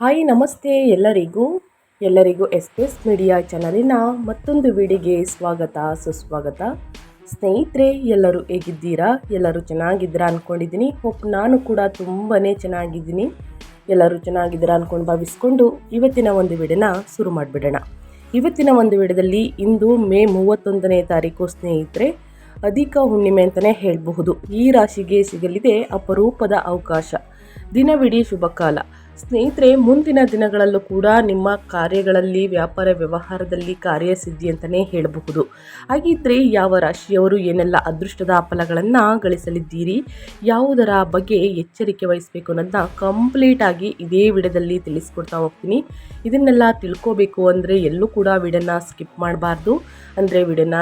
Hi ನಮಸ್ತೆ ಎಲ್ಲರಿಗೂ S media ಚಾನಲಿನ ಮತ್ತೊಂದು ವಿಡಿಯೋಗೆ ಸ್ವಾಗತ ಸುಸ್ವಾಗತ. ಸ್ನೇಹಿತರೆ, ಎಲ್ಲರೂ ಹೇಗಿದ್ದೀರಾ? ಎಲ್ಲರೂ ಚೆನ್ನಾಗಿದ್ದೀರಾ ಅಂದ್ಕೊಂಡಿದ್ದೀನಿ. ನಾನು ಕೂಡ ತುಂಬಾ ಚೆನ್ನಾಗಿದ್ದೀನಿ. ಎಲ್ಲರೂ ಚೆನ್ನಾಗಿದ್ದೀರಾ ಅಂದ್ಕೊಂಡು ಭಾವಿಸ್ಕೊಂಡು ಇವತ್ತಿನ ಒಂದು ವಿಡಿಯೋನ ಶುರು ಮಾಡಿಬಿಡೋಣ. ಇವತ್ತಿನ ಒಂದು ವಿಡಿಯೋದಲ್ಲಿ ಇಂದು ಮೇ 31ನೇ ತಾರೀಕು ಸ್ನೇಹಿತರೆ, ಅಧಿಕ ಹುಣ್ಣಿಮೆ ಅಂತಲೇ ಹೇಳಬಹುದು. ಈ ರಾಶಿಗೆ ಸಿಗಲಿದೆ ಅಪರೂಪದ ಅವಕಾಶ. ದಿನವಿಡೀ ಶುಭ ಕಾಲ. ಸ್ನೇಹಿತರೆ, ಮುಂದಿನ ದಿನಗಳಲ್ಲೂ ಕೂಡ ನಿಮ್ಮ ಕಾರ್ಯಗಳಲ್ಲಿ, ವ್ಯಾಪಾರ ವ್ಯವಹಾರದಲ್ಲಿ ಕಾರ್ಯಸಿದ್ಧಿ ಅಂತಲೇ ಹೇಳಬಹುದು. ಹಾಗಿದ್ರೆ ಯಾವ ರಾಶಿಯವರು ಏನೆಲ್ಲ ಅದೃಷ್ಟದ ಫಲಗಳನ್ನು ಗಳಿಸಲಿದ್ದೀರಿ, ಯಾವುದರ ಬಗ್ಗೆ ಎಚ್ಚರಿಕೆ ವಹಿಸಬೇಕು ಅನ್ನೋದನ್ನ ಕಂಪ್ಲೀಟ್ ಆಗಿ ಇದೇ ವಿಡಿಯೋದಲ್ಲಿ ತಿಳಿಸ್ಕೊಡ್ತಾ ಹೋಗ್ತೀನಿ. ಇದನ್ನೆಲ್ಲ ತಿಳ್ಕೋಬೇಕು ಅಂದರೆ ಎಲ್ಲೂ ಕೂಡ ವಿಡಿಯೋನ ಸ್ಕಿಪ್ ಮಾಡಬಾರ್ದು. ಅಂದರೆ ವಿಡಿಯೋನ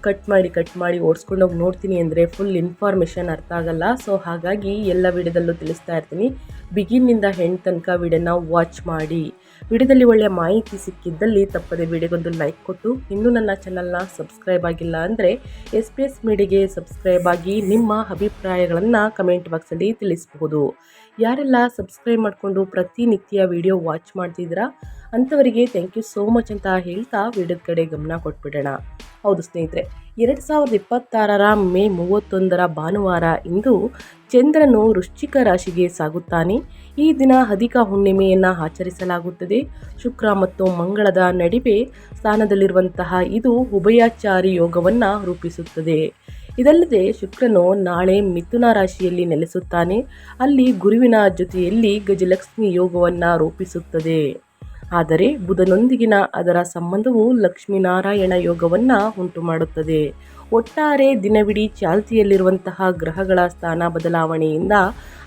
ಕಟ್ ಮಾಡಿ ಓಡಿಸ್ಕೊಂಡೋಗಿ ನೋಡ್ತೀನಿ ಅಂದರೆ ಫುಲ್ ಇನ್ಫಾರ್ಮೇಷನ್ ಅರ್ಥ ಆಗಲ್ಲ. ಸೊ ಹಾಗಾಗಿ ಎಲ್ಲ ವಿಡಿಯೋದಲ್ಲೂ ತಿಳಿಸ್ತಾ ಇರ್ತೀನಿ. ಬಿಗಿನ್ನಿಂದ ಹೆಣ್ಣು ತನಕ ವಿಡಿಯೋನ ವಾಚ್ ಮಾಡಿ. ವಿಡಿಯೋದಲ್ಲಿ ಒಳ್ಳೆಯ ಮಾಹಿತಿ ಸಿಕ್ಕಿದ್ದಲ್ಲಿ ತಪ್ಪದೆ ವಿಡಿಯೋಗೊಂದು ಲೈಕ್ ಕೊಟ್ಟು, ಇನ್ನೂ ನನ್ನ ಚಾನಲ್ನ ಸಬ್ಸ್ಕ್ರೈಬ್ ಆಗಿಲ್ಲ ಅಂದರೆ ಎಸ್ ಮೀಡಿಯಾಗೆ ಸಬ್ಸ್ಕ್ರೈಬ್ ಆಗಿ ನಿಮ್ಮ ಅಭಿಪ್ರಾಯಗಳನ್ನು ಕಮೆಂಟ್ ಬಾಕ್ಸಲ್ಲಿ ತಿಳಿಸಬಹುದು. ಯಾರೆಲ್ಲ ಸಬ್ಸ್ಕ್ರೈಬ್ ಮಾಡಿಕೊಂಡು ಪ್ರತಿನಿತ್ಯ ವಿಡಿಯೋ ವಾಚ್ ಮಾಡ್ತಿದ್ದೀರಾ ಅಂಥವರಿಗೆ ಥ್ಯಾಂಕ್ ಯು ಸೋ ಮಚ್ ಅಂತ ಹೇಳ್ತಾ ವಿಡಿಯೋದ ಕಡೆ ಗಮನ ಕೊಟ್ಬಿಡೋಣ. ಹೌದು ಸ್ನೇಹಿತರೆ, 2026 ಮೇ 31ರ ಭಾನುವಾರ ಇಂದು ಚಂದ್ರನು ವೃಶ್ಚಿಕ ರಾಶಿಗೆ ಸಾಗುತ್ತಾನೆ. ಈ ದಿನ ಅಧಿಕ ಹುಣ್ಣಿಮೆಯನ್ನು ಆಚರಿಸಲಾಗುತ್ತದೆ. ಶುಕ್ರ ಮತ್ತು ಮಂಗಳದ ನಡುವೆ ಸ್ಥಾನದಲ್ಲಿರುವಂತಹ ಇದು ಉಭಯಚಾರಿ ಯೋಗವನ್ನು ರೂಪಿಸುತ್ತದೆ. ಇದಲ್ಲದೆ ಶುಕ್ರನು ನಾಳೆ ಮಿಥುನ ರಾಶಿಯಲ್ಲಿ ನೆಲೆಸುತ್ತಾನೆ. ಅಲ್ಲಿ ಗುರುವಿನ ಜೊತೆಯಲ್ಲಿ ಗಜಲಕ್ಷ್ಮಿ ಯೋಗವನ್ನು ರೂಪಿಸುತ್ತದೆ. ಆದರೆ ಬುಧನೊಂದಿಗಿನ ಅದರ ಸಂಬಂಧವು ಲಕ್ಷ್ಮೀನಾರಾಯಣ ಯೋಗವನ್ನು ಉಂಟು ಮಾಡುತ್ತದೆ. ಒಟ್ಟಾರೆ ದಿನವಿಡೀ ಚಾಲ್ತಿಯಲ್ಲಿರುವಂತಹ ಗ್ರಹಗಳ ಸ್ಥಾನ ಬದಲಾವಣೆಯಿಂದ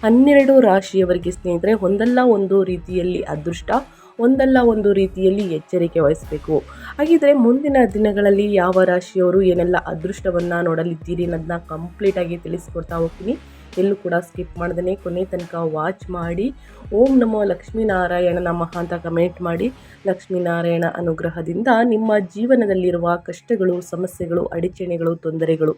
12 ರಾಶಿಯವರಿಗೆ ಸ್ನೇಹಿತರೆ ಒಂದಲ್ಲ ಒಂದು ರೀತಿಯಲ್ಲಿ ಅದೃಷ್ಟ, ಒಂದಲ್ಲ ಒಂದು ರೀತಿಯಲ್ಲಿ ಎಚ್ಚರಿಕೆ ವಹಿಸಬೇಕು. ಹಾಗಿದ್ರೆ ಮುಂದಿನ ದಿನಗಳಲ್ಲಿ ಯಾವ ರಾಶಿಯವರು ಏನೆಲ್ಲ ಅದೃಷ್ಟವನ್ನು ನೋಡಲಿದ್ದೀರಿ ಅನ್ನೋದನ್ನ ಕಂಪ್ಲೀಟಾಗಿ ತಿಳಿಸ್ಕೊಡ್ತಾ ಹೋಗ್ತೀನಿ. ಎಲ್ಲೂ ಕೂಡ ಸ್ಕಿಪ್ ಮಾಡ್ದೇ ಕೊನೆ ತನಕ ವಾಚ್ ಮಾಡಿ. ಓಂ ನಮೋ ಲಕ್ಷ್ಮೀನಾರಾಯಣ ನಮಃ ಅಂತ ಕಮೆಂಟ್ ಮಾಡಿ. ಲಕ್ಷ್ಮೀನಾರಾಯಣ ಅನುಗ್ರಹದಿಂದ ನಿಮ್ಮ ಜೀವನದಲ್ಲಿರುವ ಕಷ್ಟಗಳು, ಸಮಸ್ಯೆಗಳು, ಅಡಚಣೆಗಳು, ತೊಂದರೆಗಳು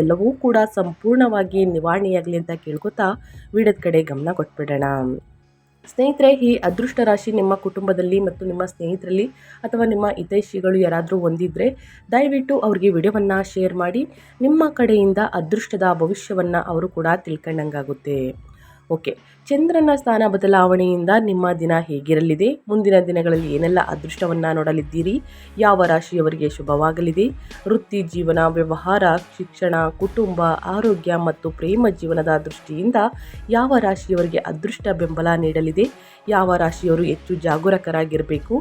ಎಲ್ಲವೂ ಕೂಡ ಸಂಪೂರ್ಣವಾಗಿ ನಿವಾರಣೆಯಾಗಲಿ ಅಂತ ಕೇಳ್ಕೊತಾ ವಿಡಿಯೋದ ಕಡೆ ಗಮನ ಕೊಟ್ಬಿಡೋಣ. ಸ್ನೇಹಿತರೆ, ಈ ಅದೃಷ್ಟ ರಾಶಿ ನಿಮ್ಮ ಕುಟುಂಬದಲ್ಲಿ ಮತ್ತು ನಿಮ್ಮ ಸ್ನೇಹಿತರಲ್ಲಿ ಅಥವಾ ನಿಮ್ಮ ಹಿತೈಷಿಗಳು ಯಾರಾದರೂ ಹೊಂದಿದ್ರೆ ದಯವಿಟ್ಟು ಅವ್ರಿಗೆ ವಿಡಿಯೋವನ್ನು ಶೇರ್ ಮಾಡಿ. ನಿಮ್ಮ ಕಡೆಯಿಂದ ಅದೃಷ್ಟದ ಭವಿಷ್ಯವನ್ನು ಅವರು ಕೂಡ ತಿಳ್ಕೊಂಡಂಗಾಗುತ್ತೆ. ಓಕೆ, ಚಂದ್ರನ ಸ್ಥಾನ ಬದಲಾವಣೆಯಿಂದ ನಿಮ್ಮ ದಿನ ಹೇಗಿರಲಿದೆ, ಮುಂದಿನ ದಿನಗಳಲ್ಲಿ ಏನೆಲ್ಲ ಅದೃಷ್ಟವನ್ನು ನೋಡಲಿದ್ದೀರಿ, ಯಾವ ರಾಶಿಯವರಿಗೆ ಶುಭವಾಗಲಿದೆ, ವೃತ್ತಿ ಜೀವನ, ವ್ಯವಹಾರ, ಶಿಕ್ಷಣ, ಕುಟುಂಬ, ಆರೋಗ್ಯ ಮತ್ತು ಪ್ರೇಮ ಜೀವನದ ದೃಷ್ಟಿಯಿಂದ ಯಾವ ರಾಶಿಯವರಿಗೆ ಅದೃಷ್ಟ ಬೆಂಬಲ ನೀಡಲಿದೆ, ಯಾವ ರಾಶಿಯವರು ಹೆಚ್ಚು ಜಾಗರೂಕರಾಗಿರಬೇಕು.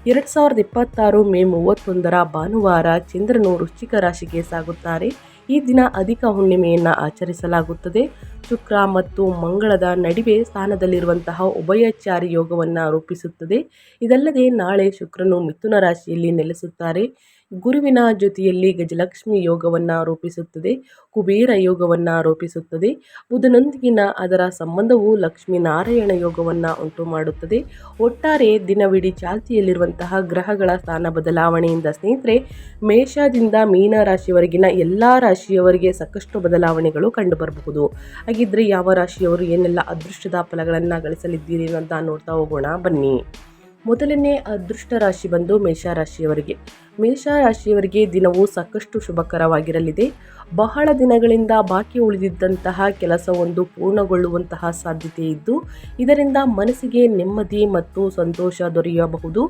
2026 ಮೇ 31ರ ಭಾನುವಾರ ಚಂದ್ರನು ವೃಶ್ಚಿಕ ರಾಶಿಗೆ ಸಾಗುತ್ತಾರೆ. ಈ ದಿನ ಅಧಿಕ ಹುಣ್ಣಿಮೆಯನ್ನು ಆಚರಿಸಲಾಗುತ್ತದೆ. ಶುಕ್ರ ಮತ್ತು ಮಂಗಳದ ನಡುವೆ ಸ್ಥಾನದಲ್ಲಿರುವಂತಹ ಉಭಯಚಾರಿ ಯೋಗವನ್ನು ರೂಪಿಸುತ್ತದೆ. ಇದಲ್ಲದೆ ನಾಳೆ ಶುಕ್ರನು ಮಿಥುನ ರಾಶಿಯಲ್ಲಿ ನೆಲೆಸುತ್ತಾರೆ. ಗುರುವಿನ ಜೊತೆಯಲ್ಲಿ ಗಜಲಕ್ಷ್ಮಿ ಯೋಗವನ್ನು ರೂಪಿಸುತ್ತದೆ. ಕುಬೇರ ಯೋಗವನ್ನು ರೂಪಿಸುತ್ತದೆ. ಬುಧನೊಂದಿಗಿನ ಅದರ ಸಂಬಂಧವು ಲಕ್ಷ್ಮೀನಾರಾಯಣ ಯೋಗವನ್ನು ಉಂಟು ಮಾಡುತ್ತದೆ. ಒಟ್ಟಾರೆ ದಿನವಿಡೀ ಚಾಲ್ತಿಯಲ್ಲಿರುವಂತಹ ಗ್ರಹಗಳ ಸ್ಥಾನ ಬದಲಾವಣೆಯಿಂದ ಸ್ನೇಹಿತರೆ, ಮೇಷದಿಂದ ಮೀನ ರಾಶಿಯವರೆಗಿನ ಎಲ್ಲ ರಾಶಿಯವರಿಗೆ ಸಾಕಷ್ಟು ಬದಲಾವಣೆಗಳು ಕಂಡುಬರಬಹುದು. ಹಾಗಿದ್ರೆ ಯಾವ ರಾಶಿಯವರು ಏನೆಲ್ಲ ಅದೃಷ್ಟದ ಫಲಗಳನ್ನು ಗಳಿಸಲಿದ್ದೀರಿ ಅಂತ ನೋಡ್ತಾ ಹೋಗೋಣ ಬನ್ನಿ. ಮೊದಲನೇ ಅದೃಷ್ಟ ರಾಶಿ ಬಂದು ಮೇಷರಾಶಿಯವರಿಗೆ. ಮೇಷರಾಶಿಯವರಿಗೆ ದಿನವೂ ಸಾಕಷ್ಟು ಶುಭಕರವಾಗಿರಲಿದೆ. ಬಹಳ ದಿನಗಳಿಂದ ಬಾಕಿ ಉಳಿದಿದ್ದಂತಹ ಕೆಲಸವೊಂದು ಪೂರ್ಣಗೊಳ್ಳುವಂತಹ ಸಾಧ್ಯತೆ ಇದ್ದು ಇದರಿಂದ ಮನಸ್ಸಿಗೆ ನೆಮ್ಮದಿ ಮತ್ತು ಸಂತೋಷ ದೊರೆಯಬಹುದು.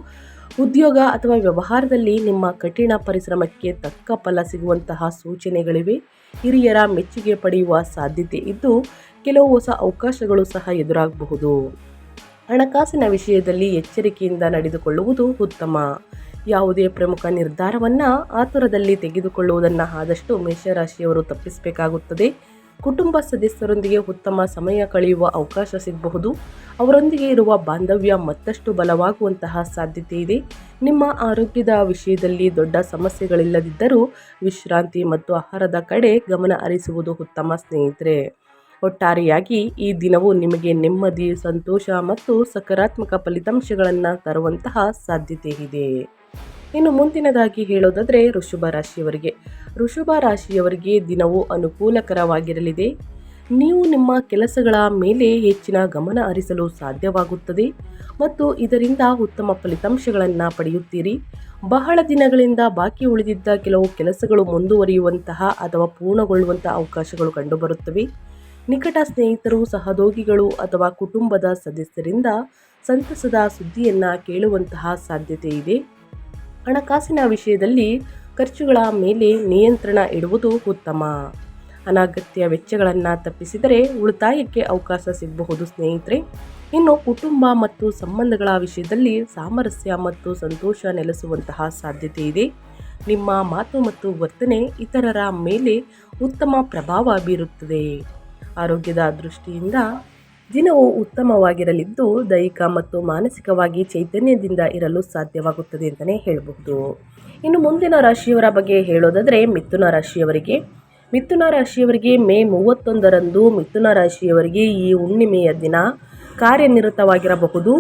ಉದ್ಯೋಗ ಅಥವಾ ವ್ಯವಹಾರದಲ್ಲಿ ನಿಮ್ಮ ಕಠಿಣ ಪರಿಶ್ರಮಕ್ಕೆ ತಕ್ಕ ಫಲ ಸಿಗುವಂತಹ ಸೂಚನೆಗಳಿವೆ. ಹಿರಿಯರ ಮೆಚ್ಚುಗೆ ಪಡೆಯುವ ಸಾಧ್ಯತೆ ಇದ್ದು ಕೆಲವು ಹೊಸ ಅವಕಾಶಗಳು ಸಹ ಎದುರಾಗಬಹುದು. ಹಣಕಾಸಿನ ವಿಷಯದಲ್ಲಿ ಎಚ್ಚರಿಕೆಯಿಂದ ನಡೆದುಕೊಳ್ಳುವುದು ಉತ್ತಮ. ಯಾವುದೇ ಪ್ರಮುಖ ನಿರ್ಧಾರವನ್ನು ಆತುರದಲ್ಲಿ ತೆಗೆದುಕೊಳ್ಳುವುದನ್ನು ಆದಷ್ಟು ಮೇಷರಾಶಿಯವರು ತಪ್ಪಿಸಬೇಕಾಗುತ್ತದೆ. ಕುಟುಂಬ ಸದಸ್ಯರೊಂದಿಗೆ ಉತ್ತಮ ಸಮಯ ಕಳೆಯುವ ಅವಕಾಶ ಸಿಗಬಹುದು. ಅವರೊಂದಿಗೆ ಇರುವ ಬಾಂಧವ್ಯ ಮತ್ತಷ್ಟು ಬಲವಾಗುವಂತಹ ಸಾಧ್ಯತೆ ಇದೆ. ನಿಮ್ಮ ಆರೋಗ್ಯದ ವಿಷಯದಲ್ಲಿ ದೊಡ್ಡ ಸಮಸ್ಯೆಗಳಿಲ್ಲದಿದ್ದರೂ ವಿಶ್ರಾಂತಿ ಮತ್ತು ಆಹಾರದ ಕಡೆ ಗಮನ ಹರಿಸುವುದು ಉತ್ತಮ ಸ್ನೇಹಿತರೆ. ಒಟ್ಟಾರೆಯಾಗಿ ಈ ದಿನವು ನಿಮಗೆ ನೆಮ್ಮದಿ, ಸಂತೋಷ ಮತ್ತು ಸಕಾರಾತ್ಮಕ ಫಲಿತಾಂಶಗಳನ್ನು ತರುವಂತಹ ಸಾಧ್ಯತೆ ಇದೆ. ಇನ್ನು ಮುಂದಿನದಾಗಿ ಹೇಳೋದಾದರೆ ವೃಷಭ ರಾಶಿಯವರಿಗೆ ದಿನವು ಅನುಕೂಲಕರವಾಗಿರಲಿದೆ. ನೀವು ನಿಮ್ಮ ಕೆಲಸಗಳ ಮೇಲೆ ಹೆಚ್ಚಿನ ಗಮನ ಹರಿಸಲು ಸಾಧ್ಯವಾಗುತ್ತದೆ ಮತ್ತು ಇದರಿಂದ ಉತ್ತಮ ಫಲಿತಾಂಶಗಳನ್ನು ಪಡೆಯುತ್ತೀರಿ. ಬಹಳ ದಿನಗಳಿಂದ ಬಾಕಿ ಉಳಿದಿದ್ದ ಕೆಲವು ಕೆಲಸಗಳು ಮುಂದುವರಿಯುವಂತಹ ಅಥವಾ ಪೂರ್ಣಗೊಳ್ಳುವಂತಹ ಅವಕಾಶಗಳು ಕಂಡುಬರುತ್ತವೆ. ನಿಕಟ ಸ್ನೇಹಿತರು, ಸಹೋದ್ಯೋಗಿಗಳು ಅಥವಾ ಕುಟುಂಬದ ಸದಸ್ಯರಿಂದ ಸಂತಸದ ಸುದ್ದಿಯನ್ನು ಕೇಳುವಂತಹ ಸಾಧ್ಯತೆ ಇದೆ. ಹಣಕಾಸಿನ ವಿಷಯದಲ್ಲಿ ಖರ್ಚುಗಳ ಮೇಲೆ ನಿಯಂತ್ರಣ ಇಡುವುದು ಉತ್ತಮ. ಅನಗತ್ಯ ವೆಚ್ಚಗಳನ್ನು ತಪ್ಪಿಸಿದರೆ ಉಳಿತಾಯಕ್ಕೆ ಅವಕಾಶ ಸಿಗಬಹುದು ಸ್ನೇಹಿತರೆ. ಇನ್ನು ಕುಟುಂಬ ಮತ್ತು ಸಂಬಂಧಗಳ ವಿಷಯದಲ್ಲಿ ಸಾಮರಸ್ಯ ಮತ್ತು ಸಂತೋಷ ನೆಲೆಸುವಂತಹ ಸಾಧ್ಯತೆ ಇದೆ. ನಿಮ್ಮ ಮಾತು ಮತ್ತು ವರ್ತನೆ ಇತರರ ಮೇಲೆ ಉತ್ತಮ ಪ್ರಭಾವ ಬೀರುತ್ತದೆ. ಆರೋಗ್ಯದ ದೃಷ್ಟಿಯಿಂದ ದಿನವು ಉತ್ತಮವಾಗಿರಲಿದ್ದು ದೈಹಿಕ ಮತ್ತು ಮಾನಸಿಕವಾಗಿ ಚೈತನ್ಯದಿಂದ ಇರಲು ಸಾಧ್ಯವಾಗುತ್ತದೆ ಅಂತಲೇ ಹೇಳಬಹುದು. ಇನ್ನು ಮುಂದಿನ ರಾಶಿಯವರ ಬಗ್ಗೆ ಹೇಳೋದಾದರೆ ಮಿಥುನ ರಾಶಿಯವರಿಗೆ ಮೇ 31ರಂದು ಮಿಥುನ ರಾಶಿಯವರಿಗೆ ಈ ಹುಣ್ಣಿಮೆಯ ದಿನ ಕಾರ್ಯನಿರತವಾಗಿರಬಹುದು.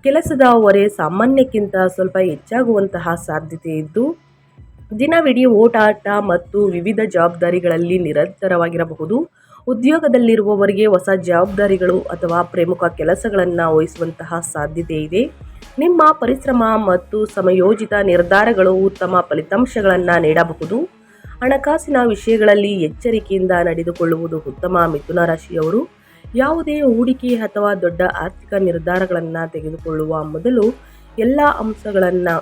ಕೆಲಸದ ಹೊರೆ ಸಾಮಾನ್ಯಕ್ಕಿಂತ ಸ್ವಲ್ಪ ಹೆಚ್ಚಾಗುವಂತಹ ಸಾಧ್ಯತೆ ಇದ್ದು ದಿನವಿಡೀ ಓಟಾಟ ಮತ್ತು ವಿವಿಧ ಜವಾಬ್ದಾರಿಗಳಲ್ಲಿ ನಿರಂತರವಾಗಿರಬಹುದು. ಉದ್ಯೋಗದಲ್ಲಿರುವವರಿಗೆ ಹೊಸ ಜವಾಬ್ದಾರಿಗಳು ಅಥವಾ ಪ್ರಮುಖ ಕೆಲಸಗಳನ್ನು ವಹಿಸುವಂತಹ ಸಾಧ್ಯತೆ ಇದೆ. ನಿಮ್ಮ ಪರಿಶ್ರಮ ಮತ್ತು ಸಮಯೋಚಿತ ನಿರ್ಧಾರಗಳು ಉತ್ತಮ ಫಲಿತಾಂಶಗಳನ್ನು ನೀಡಬಹುದು. ಹಣಕಾಸಿನ ವಿಷಯಗಳಲ್ಲಿ ಎಚ್ಚರಿಕೆಯಿಂದ ನಡೆದುಕೊಳ್ಳುವುದು ಉತ್ತಮ. ಮಿಥುನ ರಾಶಿಯವರು ಯಾವುದೇ ಹೂಡಿಕೆ ಅಥವಾ ದೊಡ್ಡ ಆರ್ಥಿಕ ನಿರ್ಧಾರಗಳನ್ನು ತೆಗೆದುಕೊಳ್ಳುವ ಮೊದಲು ಎಲ್ಲ ಅಂಶಗಳನ್ನು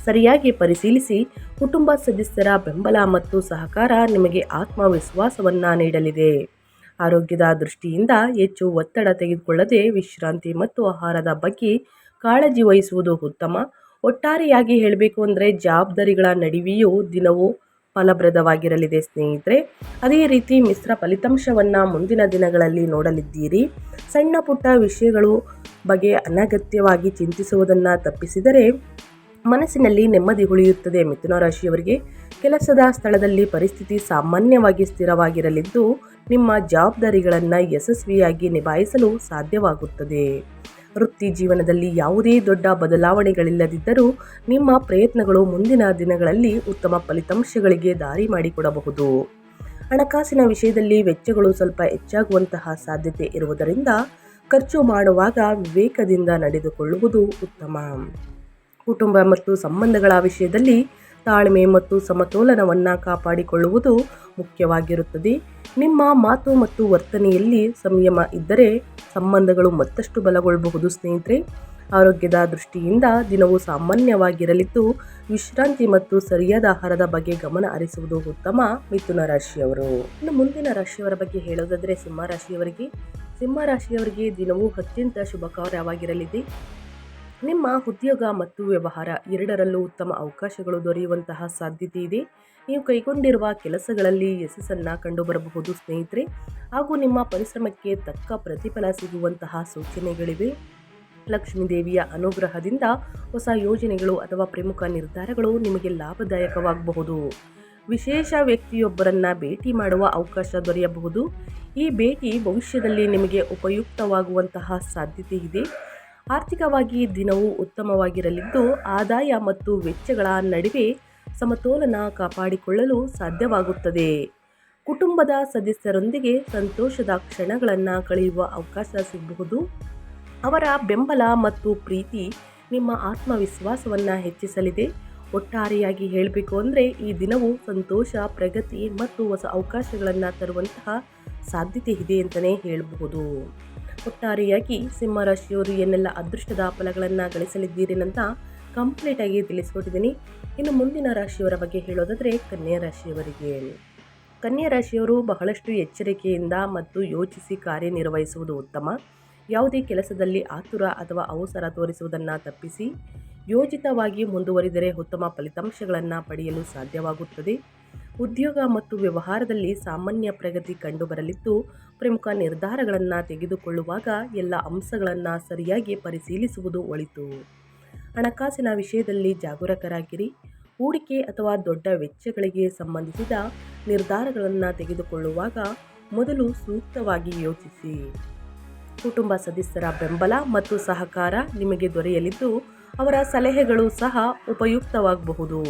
ಸರಿಯಾಗಿ ಪರಿಶೀಲಿಸಿ. ಕುಟುಂಬ ಸದಸ್ಯರ ಬೆಂಬಲ ಮತ್ತು ಸಹಕಾರ ನಿಮಗೆ ಆತ್ಮವಿಶ್ವಾಸವನ್ನು ನೀಡಲಿದೆ. ಆರೋಗ್ಯದ ದೃಷ್ಟಿಯಿಂದ ಹೆಚ್ಚು ಒತ್ತಡ ತೆಗೆದುಕೊಳ್ಳದೆ ವಿಶ್ರಾಂತಿ ಮತ್ತು ಆಹಾರದ ಬಗ್ಗೆ ಕಾಳಜಿ ವಹಿಸುವುದು ಉತ್ತಮ. ಒಟ್ಟಾರೆಯಾಗಿ ಹೇಳಬೇಕು ಅಂದರೆ ಜವಾಬ್ದಾರಿಗಳ ನಡುವೆಯೂ ದಿನವು ಫಲಪ್ರದವಾಗಿರಲಿದೆ ಸ್ನೇಹಿತರೆ. ಅದೇ ರೀತಿ ಮಿಶ್ರ ಫಲಿತಾಂಶವನ್ನು ಮುಂದಿನ ದಿನಗಳಲ್ಲಿ ನೋಡಲಿದ್ದೀರಿ. ಸಣ್ಣ ಪುಟ್ಟ ವಿಷಯಗಳು ಬಗ್ಗೆ ಅನಗತ್ಯವಾಗಿ ಚಿಂತಿಸುವುದನ್ನು ತಪ್ಪಿಸಿದರೆ ಮನಸ್ಸಿನಲ್ಲಿ ನೆಮ್ಮದಿ ಉಳಿಯುತ್ತದೆ. ಮಿಥುನ ರಾಶಿಯವರಿಗೆ ಕೆಲಸದ ಸ್ಥಳದಲ್ಲಿ ಪರಿಸ್ಥಿತಿ ಸಾಮಾನ್ಯವಾಗಿ ಸ್ಥಿರವಾಗಿರಲಿದ್ದು ನಿಮ್ಮ ಜವಾಬ್ದಾರಿಗಳನ್ನು ಯಶಸ್ವಿಯಾಗಿ ನಿಭಾಯಿಸಲು ಸಾಧ್ಯವಾಗುತ್ತದೆ. ವೃತ್ತಿ ಜೀವನದಲ್ಲಿ ಯಾವುದೇ ದೊಡ್ಡ ಬದಲಾವಣೆಗಳಿಲ್ಲದಿದ್ದರೂ ನಿಮ್ಮ ಪ್ರಯತ್ನಗಳು ಮುಂದಿನ ದಿನಗಳಲ್ಲಿ ಉತ್ತಮ ಫಲಿತಾಂಶಗಳಿಗೆ ದಾರಿ ಮಾಡಿಕೊಡಬಹುದು. ಹಣಕಾಸಿನ ವಿಷಯದಲ್ಲಿ ವೆಚ್ಚಗಳು ಸ್ವಲ್ಪ ಹೆಚ್ಚಾಗುವಂತಹ ಸಾಧ್ಯತೆ ಇರುವುದರಿಂದ ಖರ್ಚು ಮಾಡುವಾಗ ವಿವೇಕದಿಂದ ನಡೆದುಕೊಳ್ಳುವುದು ಉತ್ತಮ. ಕುಟುಂಬ ಮತ್ತು ಸಂಬಂಧಗಳ ವಿಷಯದಲ್ಲಿ ತಾಳ್ಮೆ ಮತ್ತು ಸಮತೋಲನವನ್ನು ಕಾಪಾಡಿಕೊಳ್ಳುವುದು ಮುಖ್ಯವಾಗಿರುತ್ತದೆ. ನಿಮ್ಮ ಮಾತು ಮತ್ತು ವರ್ತನೆಯಲ್ಲಿ ಸಂಯಮ ಇದ್ದರೆ ಸಂಬಂಧಗಳು ಮತ್ತಷ್ಟು ಬಲಗೊಳ್ಳಬಹುದು ಸ್ನೇಹಿತರೆ. ಆರೋಗ್ಯದ ದೃಷ್ಟಿಯಿಂದ ದಿನವು ಸಾಮಾನ್ಯವಾಗಿರಲಿದ್ದು ವಿಶ್ರಾಂತಿ ಮತ್ತು ಸರಿಯಾದ ಆಹಾರದ ಬಗ್ಗೆ ಗಮನ ಹರಿಸುವುದು ಉತ್ತಮ. ಮಿಥುನ ರಾಶಿಯವರು ಇನ್ನು ಮುಂದಿನ ರಾಶಿಯವರ ಬಗ್ಗೆ ಹೇಳೋದಾದರೆ ಸಿಂಹ ರಾಶಿಯವರಿಗೆ ದಿನವೂ ಅತ್ಯಂತ ಶುಭಕರವಾಗಿರಲಿದೆ. ನಿಮ್ಮ ಉದ್ಯೋಗ ಮತ್ತು ವ್ಯವಹಾರ ಎರಡರಲ್ಲೂ ಉತ್ತಮ ಅವಕಾಶಗಳು ದೊರೆಯುವಂತಹ ಸಾಧ್ಯತೆ ಇದೆ. ನೀವು ಕೈಗೊಂಡಿರುವ ಕೆಲಸಗಳಲ್ಲಿ ಯಶಸ್ಸನ್ನು ಕಂಡುಬರಬಹುದು ಸ್ನೇಹಿತರೆ. ಹಾಗೂ ನಿಮ್ಮ ಪರಿಶ್ರಮಕ್ಕೆ ತಕ್ಕ ಪ್ರತಿಫಲ ಸಿಗುವಂತಹ ಸೂಚನೆಗಳಿವೆ. ಲಕ್ಷ್ಮೀ ದೇವಿಯ ಅನುಗ್ರಹದಿಂದ ಹೊಸ ಯೋಜನೆಗಳು ಅಥವಾ ಪ್ರಮುಖ ನಿರ್ಧಾರಗಳು ನಿಮಗೆ ಲಾಭದಾಯಕವಾಗಬಹುದು. ವಿಶೇಷ ವ್ಯಕ್ತಿಯೊಬ್ಬರನ್ನು ಭೇಟಿ ಮಾಡುವ ಅವಕಾಶ ದೊರೆಯಬಹುದು. ಈ ಭೇಟಿ ಭವಿಷ್ಯದಲ್ಲಿ ನಿಮಗೆ ಉಪಯುಕ್ತವಾಗುವಂತಹ ಸಾಧ್ಯತೆ ಇದೆ. ಆರ್ಥಿಕವಾಗಿ ದಿನವು ಉತ್ತಮವಾಗಿರಲಿದ್ದು ಆದಾಯ ಮತ್ತು ವೆಚ್ಚಗಳ ನಡುವೆ ಸಮತೋಲನ ಕಾಪಾಡಿಕೊಳ್ಳಲು ಸಾಧ್ಯವಾಗುತ್ತದೆ. ಕುಟುಂಬದ ಸದಸ್ಯರೊಂದಿಗೆ ಸಂತೋಷದ ಕ್ಷಣಗಳನ್ನು ಕಳೆಯುವ ಅವಕಾಶ ಸಿಗಬಹುದು. ಅವರ ಬೆಂಬಲ ಮತ್ತು ಪ್ರೀತಿ ನಿಮ್ಮ ಆತ್ಮವಿಶ್ವಾಸವನ್ನು ಹೆಚ್ಚಿಸಲಿದೆ. ಒಟ್ಟಾರೆಯಾಗಿ ಹೇಳಬೇಕು ಅಂದರೆ ಈ ದಿನವು ಸಂತೋಷ, ಪ್ರಗತಿ ಮತ್ತು ಹೊಸ ಅವಕಾಶಗಳನ್ನು ತರುವಂತಹ ಸಾಧ್ಯತೆ ಇದೆ ಅಂತಲೇ ಹೇಳಬಹುದು. ಒಟ್ಟಾರೆಯಾಗಿ ಸಿಂಹರಾಶಿಯವರು ಏನೆಲ್ಲ ಅದೃಷ್ಟದ ಫಲಗಳನ್ನು ಗಳಿಸಲಿದ್ದೀರಿ ಅಂತ ಕಂಪ್ಲೀಟಾಗಿ ತಿಳಿಸ್ಕೊಟ್ಟಿದ್ದೀನಿ. ಇನ್ನು ಮುಂದಿನ ರಾಶಿಯವರ ಬಗ್ಗೆ ಹೇಳೋದಾದರೆ ಕನ್ಯಾ ರಾಶಿಯವರು ಬಹಳಷ್ಟು ಎಚ್ಚರಿಕೆಯಿಂದ ಮತ್ತು ಯೋಚಿಸಿ ಕಾರ್ಯನಿರ್ವಹಿಸುವುದು ಉತ್ತಮ. ಯಾವುದೇ ಕೆಲಸದಲ್ಲಿ ಆತುರ ಅಥವಾ ಅವಸರ ತೋರಿಸುವುದನ್ನು ತಪ್ಪಿಸಿ ಯೋಜಿತವಾಗಿ ಮುಂದುವರಿದರೆ ಉತ್ತಮ ಫಲಿತಾಂಶಗಳನ್ನು ಪಡೆಯಲು ಸಾಧ್ಯವಾಗುತ್ತದೆ. ಉದ್ಯೋಗ ಮತ್ತು ವ್ಯವಹಾರದಲ್ಲಿ ಸಾಮಾನ್ಯ ಪ್ರಗತಿ ಕಂಡುಬರಲಿದ್ದು ಪ್ರಮುಖ ನಿರ್ಧಾರಗಳನ್ನು ತೆಗೆದುಕೊಳ್ಳುವಾಗ ಎಲ್ಲ ಅಂಶಗಳನ್ನು ಸರಿಯಾಗಿ ಪರಿಶೀಲಿಸುವುದು ಒಳಿತು. ಹಣಕಾಸಿನ ವಿಷಯದಲ್ಲಿ ಜಾಗರೂಕರಾಗಿರಿ. ಹೂಡಿಕೆ ಅಥವಾ ದೊಡ್ಡ ವೆಚ್ಚಗಳಿಗೆ ಸಂಬಂಧಿಸಿದ ನಿರ್ಧಾರಗಳನ್ನು ತೆಗೆದುಕೊಳ್ಳುವಾಗ ಮೊದಲು ಸೂಕ್ತವಾಗಿ ಯೋಚಿಸಿ. ಕುಟುಂಬ ಸದಸ್ಯರ ಬೆಂಬಲ ಮತ್ತು ಸಹಕಾರ ನಿಮಗೆ ದೊರೆಯಲಿದ್ದು ಅವರ ಸಲಹೆಗಳು ಸಹ ಉಪಯುಕ್ತವಾಗಬಹುದು.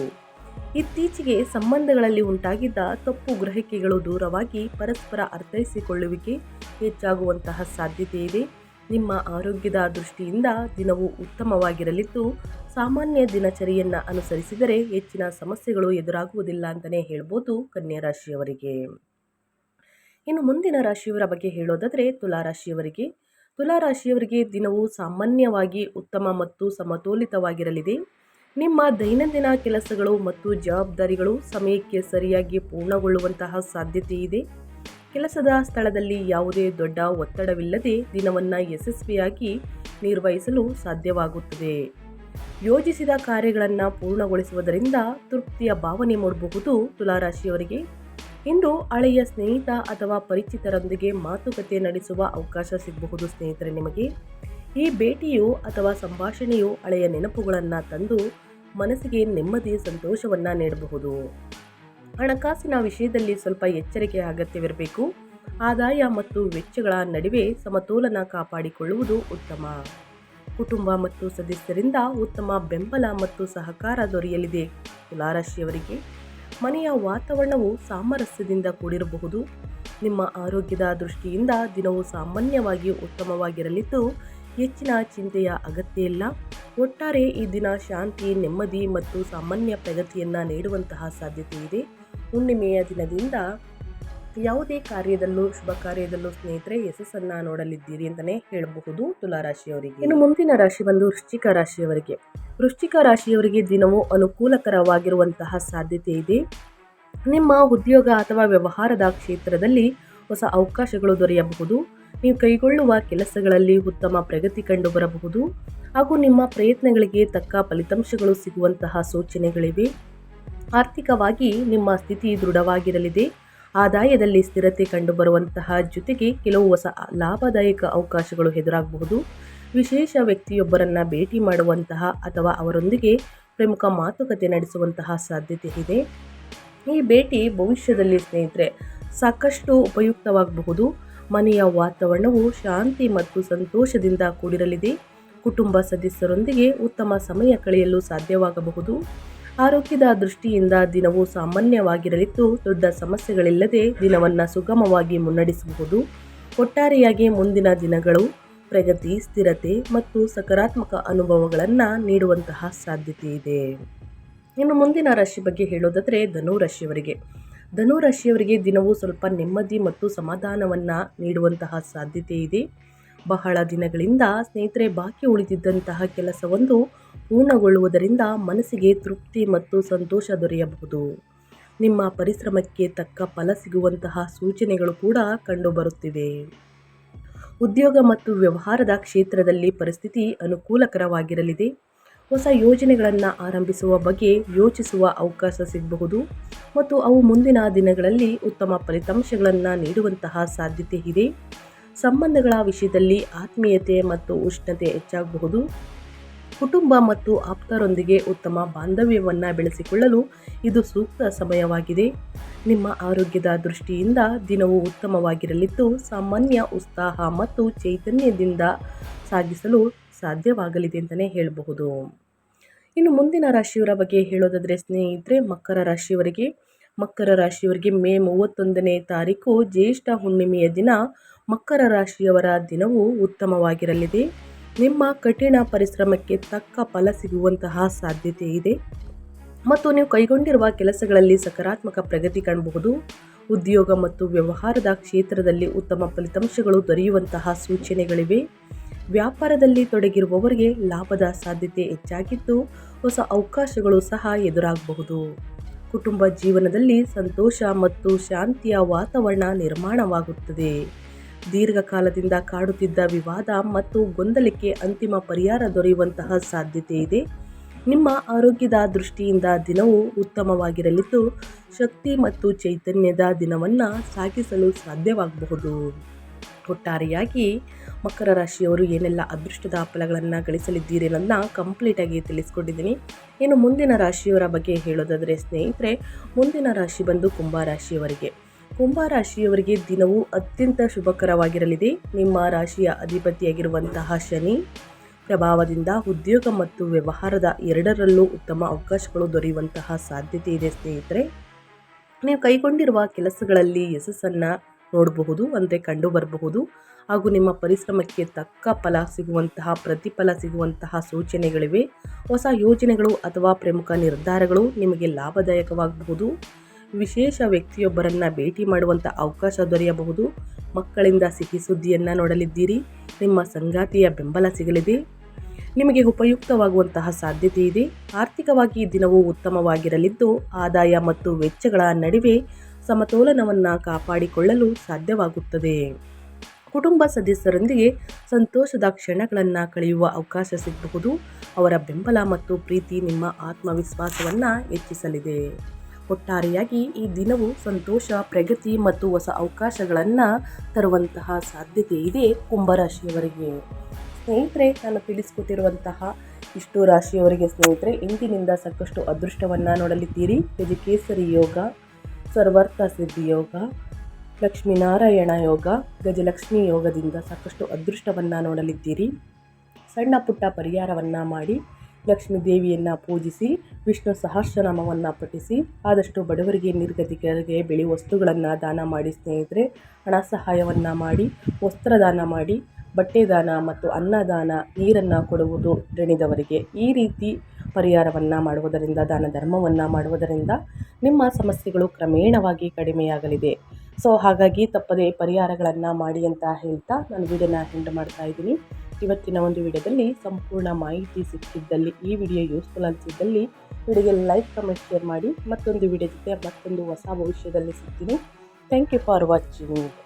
ಇತ್ತೀಚೆಗೆ ಸಂಬಂಧಗಳಲ್ಲಿ ಉಂಟಾಗಿದ್ದ ತಪ್ಪು ಗ್ರಹಿಕೆಗಳು ದೂರವಾಗಿ ಪರಸ್ಪರ ಅರ್ಥೈಸಿಕೊಳ್ಳುವಿಕೆ ಹೆಚ್ಚಾಗುವಂತಹ ಸಾಧ್ಯತೆ ಇದೆ. ನಿಮ್ಮ ಆರೋಗ್ಯದ ದೃಷ್ಟಿಯಿಂದ ದಿನವು ಉತ್ತಮವಾಗಿರಲಿದ್ದು, ಸಾಮಾನ್ಯ ದಿನಚರಿಯನ್ನು ಅನುಸರಿಸಿದರೆ ಹೆಚ್ಚಿನ ಸಮಸ್ಯೆಗಳು ಎದುರಾಗುವುದಿಲ್ಲ ಅಂತಲೇ ಹೇಳ್ಬೋದು ಕನ್ಯಾ ರಾಶಿಯವರಿಗೆ. ಇನ್ನು ಮುಂದಿನ ರಾಶಿಯವರ ಬಗ್ಗೆ ಹೇಳೋದಾದರೆ ತುಲಾರಾಶಿಯವರಿಗೆ. ತುಲಾರಾಶಿಯವರಿಗೆ ದಿನವು ಸಾಮಾನ್ಯವಾಗಿ ಉತ್ತಮ ಮತ್ತು ಸಮತೋಲಿತವಾಗಿರಲಿದೆ. ನಿಮ್ಮ ದೈನಂದಿನ ಕೆಲಸಗಳು ಮತ್ತು ಜವಾಬ್ದಾರಿಗಳು ಸಮಯಕ್ಕೆ ಸರಿಯಾಗಿ ಪೂರ್ಣಗೊಳ್ಳುವಂತಹ ಸಾಧ್ಯತೆ ಇದೆ. ಕೆಲಸದ ಸ್ಥಳದಲ್ಲಿ ಯಾವುದೇ ದೊಡ್ಡ ಒತ್ತಡವಿಲ್ಲದೆ ದಿನವನ್ನು ಯಶಸ್ವಿಯಾಗಿ ನಿರ್ವಹಿಸಲು ಸಾಧ್ಯವಾಗುತ್ತದೆ. ಯೋಜಿಸಿದ ಕಾರ್ಯಗಳನ್ನು ಪೂರ್ಣಗೊಳಿಸುವುದರಿಂದ ತೃಪ್ತಿಯ ಭಾವನೆ ಮೂಡಬಹುದು. ತುಲಾರಾಶಿಯವರಿಗೆ ಇಂದು ಹಳೆಯ ಸ್ನೇಹಿತ ಅಥವಾ ಪರಿಚಿತರೊಂದಿಗೆ ಮಾತುಕತೆ ನಡೆಸುವ ಅವಕಾಶ ಸಿಗಬಹುದು. ಸ್ನೇಹಿತರೆ, ನಿಮಗೆ ಈ ಭೇಟಿಯು ಅಥವಾ ಸಂಭಾಷಣೆಯು ಹಳೆಯ ನೆನಪುಗಳನ್ನು ತಂದು ಮನಸ್ಸಿಗೆ ನೆಮ್ಮದಿ ಸಂತೋಷವನ್ನು ನೀಡಬಹುದು. ಹಣಕಾಸಿನ ವಿಷಯದಲ್ಲಿ ಸ್ವಲ್ಪ ಎಚ್ಚರಿಕೆ ಅಗತ್ಯವಿರಬೇಕು. ಆದಾಯ ಮತ್ತು ವೆಚ್ಚಗಳ ನಡುವೆ ಸಮತೋಲನ ಕಾಪಾಡಿಕೊಳ್ಳುವುದು ಉತ್ತಮ. ಕುಟುಂಬ ಮತ್ತು ಸದಸ್ಯರಿಂದ ಉತ್ತಮ ಬೆಂಬಲ ಮತ್ತು ಸಹಕಾರ ದೊರೆಯಲಿದೆ. ತುಲಾರಾಶಿಯವರಿಗೆ ಮನೆಯ ವಾತಾವರಣವು ಸಾಮರಸ್ಯದಿಂದ ಕೂಡಿರಬಹುದು. ನಿಮ್ಮ ಆರೋಗ್ಯದ ದೃಷ್ಟಿಯಿಂದ ದಿನವು ಸಾಮಾನ್ಯವಾಗಿ ಉತ್ತಮವಾಗಿರಲಿದ್ದು, ಹೆಚ್ಚಿನ ಚಿಂತೆಯ ಅಗತ್ಯ ಇಲ್ಲ. ಒಟ್ಟಾರೆ ಈ ದಿನ ಶಾಂತಿ, ನೆಮ್ಮದಿ ಮತ್ತು ಸಾಮಾನ್ಯ ಪ್ರಗತಿಯನ್ನು ನೀಡುವಂತಹ ಸಾಧ್ಯತೆ ಇದೆ. ಹುಣ್ಣಿಮೆಯ ದಿನದಿಂದ ಯಾವುದೇ ಕಾರ್ಯದಲ್ಲೂ ಶುಭ ಕಾರ್ಯದಲ್ಲೂ ಸ್ನೇಹಿತರೆ ಯಶಸ್ಸನ್ನು ನೋಡಲಿದ್ದೀರಿ ಅಂತಲೇ ಹೇಳಬಹುದು ತುಲಾರಾಶಿಯವರಿಗೆ. ಇನ್ನು ಮುಂದಿನ ರಾಶಿ ಬಂದು ವೃಶ್ಚಿಕ ರಾಶಿಯವರಿಗೆ. ವೃಶ್ಚಿಕ ರಾಶಿಯವರಿಗೆ ದಿನವು ಅನುಕೂಲಕರವಾಗಿರುವಂತಹ ಸಾಧ್ಯತೆ ಇದೆ. ನಿಮ್ಮ ಉದ್ಯೋಗ ಅಥವಾ ವ್ಯವಹಾರದ ಕ್ಷೇತ್ರದಲ್ಲಿ ಹೊಸ ಅವಕಾಶಗಳು ದೊರೆಯಬಹುದು. ನೀವು ಕೈಗೊಳ್ಳುವ ಕೆಲಸಗಳಲ್ಲಿ ಉತ್ತಮ ಪ್ರಗತಿ ಕಂಡು ಬರಬಹುದು ಹಾಗೂ ನಿಮ್ಮ ಪ್ರಯತ್ನಗಳಿಗೆ ತಕ್ಕ ಫಲಿತಾಂಶಗಳು ಸಿಗುವಂತಹ ಸೂಚನೆಗಳಿವೆ. ಆರ್ಥಿಕವಾಗಿ ನಿಮ್ಮ ಸ್ಥಿತಿ ದೃಢವಾಗಿರಲಿದೆ. ಆದಾಯದಲ್ಲಿ ಸ್ಥಿರತೆ ಕಂಡುಬರುವಂತಹ ಜೊತೆಗೆ ಕೆಲವು ಹೊಸ ಲಾಭದಾಯಕ ಅವಕಾಶಗಳು ಎದುರಾಗಬಹುದು. ವಿಶೇಷ ವ್ಯಕ್ತಿಯೊಬ್ಬರನ್ನು ಭೇಟಿ ಮಾಡುವಂತಹ ಅಥವಾ ಅವರೊಂದಿಗೆ ಪ್ರಮುಖ ಮಾತುಕತೆ ನಡೆಸುವಂತಹ ಸಾಧ್ಯತೆ ಇದೆ. ಈ ಭೇಟಿ ಭವಿಷ್ಯದಲ್ಲಿ ಸ್ನೇಹಿತರೆ ಸಾಕಷ್ಟು ಉಪಯುಕ್ತವಾಗಬಹುದು. ಮನೆಯ ವಾತಾವರಣವು ಶಾಂತಿ ಮತ್ತು ಸಂತೋಷದಿಂದ ಕೂಡಿರಲಿದೆ. ಕುಟುಂಬ ಸದಸ್ಯರೊಂದಿಗೆ ಉತ್ತಮ ಸಮಯ ಕಳೆಯಲು ಸಾಧ್ಯವಾಗಬಹುದು. ಆರೋಗ್ಯದ ದೃಷ್ಟಿಯಿಂದ ದಿನವು ಸಾಮಾನ್ಯವಾಗಿರಲಿದ್ದು, ದೊಡ್ಡ ಸಮಸ್ಯೆಗಳಿಲ್ಲದೆ ದಿನವನ್ನು ಸುಗಮವಾಗಿ ಮುನ್ನಡೆಸಬಹುದು. ಒಟ್ಟಾರೆಯಾಗಿ ಮುಂದಿನ ದಿನಗಳು ಪ್ರಗತಿ, ಸ್ಥಿರತೆ ಮತ್ತು ಸಕಾರಾತ್ಮಕ ಅನುಭವಗಳನ್ನು ನೀಡುವಂತಹ ಸಾಧ್ಯತೆ ಇದೆ. ಇನ್ನು ಮುಂದಿನ ರಾಶಿ ಬಗ್ಗೆ ಹೇಳೋದಾದರೆ ಧನುರಾಶಿಯವರಿಗೆ. ಧನುರಾಶಿಯವರಿಗೆ ದಿನವು ಸ್ವಲ್ಪ ನೆಮ್ಮದಿ ಮತ್ತು ಸಮಾಧಾನವನ್ನು ನೀಡುವಂತಹ ಸಾಧ್ಯತೆ ಇದೆ. ಬಹಳ ದಿನಗಳಿಂದ ಸ್ನೇಹಿತರೆ ಬಾಕಿ ಉಳಿದಿದ್ದಂತಹ ಕೆಲಸವೊಂದು ಪೂರ್ಣಗೊಳ್ಳುವುದರಿಂದ ಮನಸ್ಸಿಗೆ ತೃಪ್ತಿ ಮತ್ತು ಸಂತೋಷ ದೊರೆಯಬಹುದು. ನಿಮ್ಮ ಪರಿಶ್ರಮಕ್ಕೆ ತಕ್ಕ ಫಲ ಸಿಗುವಂತಹ ಸೂಚನೆಗಳು ಕೂಡ ಕಂಡುಬರುತ್ತಿವೆ. ಉದ್ಯೋಗ ಮತ್ತು ವ್ಯವಹಾರದ ಕ್ಷೇತ್ರದಲ್ಲಿ ಪರಿಸ್ಥಿತಿ ಅನುಕೂಲಕರವಾಗಿರಲಿದೆ. ಹೊಸ ಯೋಜನೆಗಳನ್ನು ಆರಂಭಿಸುವ ಬಗ್ಗೆ ಯೋಚಿಸುವ ಅವಕಾಶ ಸಿಗಬಹುದು ಮತ್ತು ಅವು ಮುಂದಿನ ದಿನಗಳಲ್ಲಿ ಉತ್ತಮ ಫಲಿತಾಂಶಗಳನ್ನು ನೀಡುವಂತಹ ಸಾಧ್ಯತೆ ಇದೆ. ಸಂಬಂಧಗಳ ವಿಷಯದಲ್ಲಿ ಆತ್ಮೀಯತೆ ಮತ್ತು ಉಷ್ಣತೆ ಹೆಚ್ಚಾಗಬಹುದು. ಕುಟುಂಬ ಮತ್ತು ಆಪ್ತರೊಂದಿಗೆ ಉತ್ತಮ ಬಾಂಧವ್ಯವನ್ನು ಬೆಳೆಸಿಕೊಳ್ಳಲು ಇದು ಸೂಕ್ತ ಸಮಯವಾಗಿದೆ. ನಿಮ್ಮ ಆರೋಗ್ಯದ ದೃಷ್ಟಿಯಿಂದ ದಿನವು ಉತ್ತಮವಾಗಿರಲಿದ್ದು, ಸಾಮಾನ್ಯ ಉತ್ಸಾಹ ಮತ್ತು ಚೈತನ್ಯದಿಂದ ಸಾಗಿಸಲು ಸಾಧ್ಯವಾಗಲಿದೆ ಅಂತಲೇ ಹೇಳಬಹುದು. ಇನ್ನು ಮುಂದಿನ ರಾಶಿಯವರ ಬಗ್ಗೆ ಹೇಳೋದಾದರೆ ಸ್ನೇಹಿತರೆ ಮಕರ ರಾಶಿಯವರಿಗೆ. ಮಕರ ರಾಶಿಯವರಿಗೆ ಮೇ 31ನೇ ತಾರೀಕು ಜ್ಯೇಷ್ಠ ಹುಣ್ಣಿಮೆಯ ದಿನ ಮಕರ ರಾಶಿಯವರ ದಿನವು ಉತ್ತಮವಾಗಿರಲಿದೆ. ನಿಮ್ಮ ಕಠಿಣ ಪರಿಶ್ರಮಕ್ಕೆ ತಕ್ಕ ಫಲ ಸಿಗುವಂತಹ ಸಾಧ್ಯತೆ ಇದೆ ಮತ್ತು ನೀವು ಕೈಗೊಂಡಿರುವ ಕೆಲಸಗಳಲ್ಲಿ ಸಕಾರಾತ್ಮಕ ಪ್ರಗತಿ ಕಾಣಬಹುದು. ಉದ್ಯೋಗ ಮತ್ತು ವ್ಯವಹಾರದ ಕ್ಷೇತ್ರದಲ್ಲಿ ಉತ್ತಮ ಫಲಿತಾಂಶಗಳು ದೊರೆಯುವಂತಹ ಸೂಚನೆಗಳಿವೆ. ವ್ಯಾಪಾರದಲ್ಲಿ ತೊಡಗಿರುವವರಿಗೆ ಲಾಭದ ಸಾಧ್ಯತೆ ಹೆಚ್ಚಾಗಿದ್ದು, ಹೊಸ ಅವಕಾಶಗಳು ಸಹ ಎದುರಾಗಬಹುದು. ಕುಟುಂಬ ಜೀವನದಲ್ಲಿ ಸಂತೋಷ ಮತ್ತು ಶಾಂತಿಯ ವಾತಾವರಣ ನಿರ್ಮಾಣವಾಗುತ್ತದೆ. ದೀರ್ಘಕಾಲದಿಂದ ಕಾಡುತ್ತಿದ್ದ ವಿವಾದ ಮತ್ತು ಗೊಂದಲಕ್ಕೆ ಅಂತಿಮ ಪರಿಹಾರ ದೊರೆಯುವಂತಹ ಸಾಧ್ಯತೆ ಇದೆ. ನಿಮ್ಮ ಆರೋಗ್ಯದ ದೃಷ್ಟಿಯಿಂದ ದಿನವು ಉತ್ತಮವಾಗಿರಲಿದ್ದು, ಶಕ್ತಿ ಮತ್ತು ಚೈತನ್ಯದ ದಿನವನ್ನು ಸಾಗಿಸಲು ಸಾಧ್ಯವಾಗಬಹುದು. ಒಟ್ಟಾರೆಯಾಗಿ ಮಕರ ರಾಶಿಯವರು ಏನೆಲ್ಲ ಅದೃಷ್ಟದ ಫಲಗಳನ್ನು ಗಳಿಸಲಿದ್ದೀರಿ ಅನ್ನೋದನ್ನ ಕಂಪ್ಲೀಟಾಗಿ ತಿಳಿಸ್ಕೊಟ್ಟಿದ್ದೀನಿ. ಇನ್ನು ಮುಂದಿನ ರಾಶಿಯವರ ಬಗ್ಗೆ ಹೇಳೋದಾದರೆ ಸ್ನೇಹಿತರೆ, ಮುಂದಿನ ರಾಶಿ ಬಂದು ಕುಂಭರಾಶಿಯವರಿಗೆ. ಕುಂಭರಾಶಿಯವರಿಗೆ ದಿನವು ಅತ್ಯಂತ ಶುಭಕರವಾಗಿರಲಿದೆ. ನಿಮ್ಮ ರಾಶಿಯ ಅಧಿಪತಿಯಾಗಿರುವಂತಹ ಶನಿ ಪ್ರಭಾವದಿಂದ ಉದ್ಯೋಗ ಮತ್ತು ವ್ಯವಹಾರದ ಎರಡರಲ್ಲೂ ಉತ್ತಮ ಅವಕಾಶಗಳು ದೊರೆಯುವಂತಹ ಸಾಧ್ಯತೆ ಇದೆ ಸ್ನೇಹಿತರೆ. ನೀವು ಕೈಗೊಂಡಿರುವ ಕೆಲಸಗಳಲ್ಲಿ ಯಶಸ್ಸನ್ನು ನೋಡಬಹುದು, ಅಂದರೆ ಕಂಡು ಬರಬಹುದು. ಹಾಗೂ ನಿಮ್ಮ ಪರಿಶ್ರಮಕ್ಕೆ ತಕ್ಕ ಫಲ ಸಿಗುವಂತಹ, ಪ್ರತಿಫಲ ಸಿಗುವಂತಹ ಸೂಚನೆಗಳಿವೆ. ಹೊಸ ಯೋಜನೆಗಳು ಅಥವಾ ಪ್ರಮುಖ ನಿರ್ಧಾರಗಳು ನಿಮಗೆ ಲಾಭದಾಯಕವಾಗಬಹುದು. ವಿಶೇಷ ವ್ಯಕ್ತಿಯೊಬ್ಬರನ್ನು ಭೇಟಿ ಮಾಡುವಂಥ ಅವಕಾಶ ದೊರೆಯಬಹುದು. ಮಕ್ಕಳಿಂದ ಸಿಹಿ ಸುದ್ದಿಯನ್ನು ನೋಡಲಿದ್ದೀರಿ. ನಿಮ್ಮ ಸಂಗಾತಿಯ ಬೆಂಬಲ ಸಿಗಲಿದೆ. ನಿಮಗೆ ಉಪಯುಕ್ತವಾಗುವಂತಹ ಸಾಧ್ಯತೆ ಇದೆ. ಆರ್ಥಿಕವಾಗಿ ದಿನವೂ ಉತ್ತಮವಾಗಿರಲಿದ್ದು ಆದಾಯ ಮತ್ತು ವೆಚ್ಚಗಳ ನಡುವೆ ಸಮತೋಲನವನ್ನು ಕಾಪಾಡಿಕೊಳ್ಳಲು ಸಾಧ್ಯವಾಗುತ್ತದೆ. ಕುಟುಂಬ ಸದಸ್ಯರೊಂದಿಗೆ ಸಂತೋಷದ ಕ್ಷಣಗಳನ್ನು ಕಳೆಯುವ ಅವಕಾಶ ಸಿಗಬಹುದು. ಅವರ ಬೆಂಬಲ ಮತ್ತು ಪ್ರೀತಿ ನಿಮ್ಮ ಆತ್ಮವಿಶ್ವಾಸವನ್ನು ಹೆಚ್ಚಿಸಲಿದೆ. ಒಟ್ಟಾರೆಯಾಗಿ ಈ ದಿನವು ಸಂತೋಷ, ಪ್ರಗತಿ ಮತ್ತು ಹೊಸ ಅವಕಾಶಗಳನ್ನು ತರುವಂತಹ ಸಾಧ್ಯತೆ ಇದೆ ಕುಂಭರಾಶಿಯವರಿಗೆ. ಸ್ನೇಹಿತರೆ, ನಾನು ತಿಳಿಸ್ಕೊಟ್ಟಿರುವಂತಹ ಇಷ್ಟು ರಾಶಿಯವರಿಗೆ ಸ್ನೇಹಿತರೆ ಇಂದಿನಿಂದ ಸಾಕಷ್ಟು ಅದೃಷ್ಟವನ್ನು ನೋಡಲಿದ್ದೀರಿ. ಗಜಕೇಸರಿ ಯೋಗ, ಸರ್ವಾರ್ಥ ಸಿದ್ಧಿ ಯೋಗ, ಲಕ್ಷ್ಮೀನಾರಾಯಣ ಯೋಗ, ಗಜಲಕ್ಷ್ಮಿ ಯೋಗದಿಂದ ಸಾಕಷ್ಟು ಅದೃಷ್ಟವನ್ನು ನೋಡಲಿದ್ದೀರಿ. ಸಣ್ಣ ಪುಟ್ಟ ಪರಿಹಾರವನ್ನು ಮಾಡಿ ಲಕ್ಷ್ಮೀ ದೇವಿಯನ್ನು ಪೂಜಿಸಿ ವಿಷ್ಣು ಸಹಸ್ರನಾಮವನ್ನು ಪಠಿಸಿ ಆದಷ್ಟು ಬಡವರಿಗೆ, ನಿರ್ಗತಿಕರಿಗೆ ಬೆಳೆ ವಸ್ತುಗಳನ್ನು ದಾನ ಮಾಡಿ ಸ್ನೇಹಿತರೆ. ಹಣ ಸಹಾಯವನ್ನು ಮಾಡಿ, ವಸ್ತ್ರದಾನ ಮಾಡಿ, ಬಟ್ಟೆ ದಾನ ಮತ್ತು ಅನ್ನದಾನ, ನೀರನ್ನು ಕೊಡುವುದು ಋಣಿದವರಿಗೆ. ಈ ರೀತಿ ಪರಿಹಾರವನ್ನು ಮಾಡುವುದರಿಂದ, ದಾನ ಧರ್ಮವನ್ನು ಮಾಡುವುದರಿಂದ ನಿಮ್ಮ ಸಮಸ್ಯೆಗಳು ಕ್ರಮೇಣವಾಗಿ ಕಡಿಮೆಯಾಗಲಿದೆ. ಸೊ ಹಾಗಾಗಿ ತಪ್ಪದೇ ಪರಿಹಾರಗಳನ್ನು ಮಾಡಿ ಅಂತ ಹೇಳ್ತಾ ನಾನು ವಿಡಿಯೋನ ಎಂಡ್ ಮಾಡ್ತಾ ಇದ್ದೀನಿ. ಇವತ್ತಿನ ಒಂದು ವಿಡಿಯೋದಲ್ಲಿ ಸಂಪೂರ್ಣ ಮಾಹಿತಿ ಸಿಕ್ಕಿದ್ದಲ್ಲಿ, ಈ ವಿಡಿಯೋ ಯೂಸ್ಫುಲ್ ಅನಿಸಿದ್ದಲ್ಲಿ ವಿಡಿಯೋಗೆ ಲೈಕ್, ಕಮೆಂಟ್, ಶೇರ್ ಮಾಡಿ. ಮತ್ತೊಂದು ವಿಡಿಯೋ ಜೊತೆ ಮತ್ತೊಂದು ಹೊಸ ಭವಿಷ್ಯದಲ್ಲಿ ಸಿಗ್ತೀನಿ. Thank you for watching.